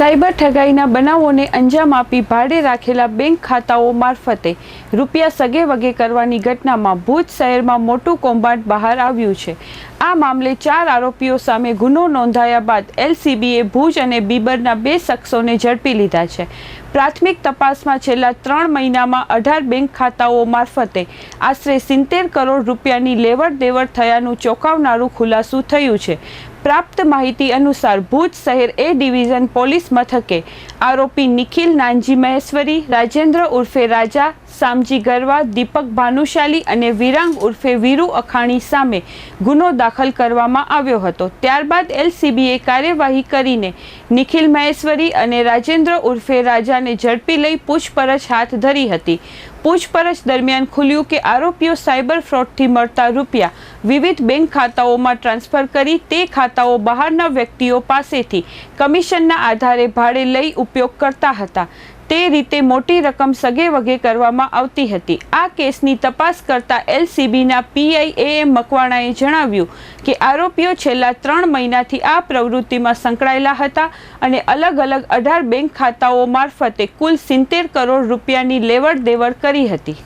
Cyber ઠગાઈના બનાવોને અંજામ આપી ભાડે રાખેલા બેંક ખાતાઓ મારફતે રૂપિયા સગે વગે કરવાની ઘટનામાં ભુજ શહેરમાં મોટું કૌભાંડ બહાર આવ્યું છે। આ મામલે 4 આરોપીઓ સામે ગુનો નોંધાયા બાદ એલસીબીએ ભુજ અને બીબરના 2 શખ્સોને ઝડપી લીધા છે। પ્રાથમિક તપાસમાં છેલ્લા 3 મહિનામાં 18 બેંક ખાતાઓ મારફતે આશરે 70 કરોડ રૂપિયાની લેવડ દેવડ થયાનું ચોંકાવનારું ખુલાસું થયું છે। प्राप्त माहिती अनुसार भुज शहर ए डिविजन पोलीस मथके आरोपी निखिल नानजी महेश्वरी, राजेंद्र उर्फे राजा, सामजी गरवा, दीपक भानुशाली अने विरांग उर्फे वीरू अखाणी सामे गुनो दाखल करवामां आव्यो हतो। त्यारबाद एलसीबीए कार्यवाही करीने निखिल महेश्वरी अने राजेंद्र उर्फे राजाने झड़पी लई पूछपरछ हाथ धरी हती। पूछपरछ दरमियान खुल्युं के आरोपीओ साइबर फ्रॉडथी मळता रूपिया विविध बैंक खाताओमां ट्रांसफर करी ते खाताओ बहारना व्यक्तिओ पासेथी कमिशनना आधारे भाड़े लई उपयोग करता हता। ते रीते मोटी रकम सगे वगे करवामां आवती हती। आ केसनी तपास करता एलसीबीना पीआई एएम मकवाणाए जणाव्युं के आरोपीओ छेल्ला 3 महीनाथी आ प्रवृत्तिमां संकळायेला हता अने अलग अलग 18 बैंक खाताओ मार्फते कुल 70 करोड़ रूपियानी लेवड देवड करी हती।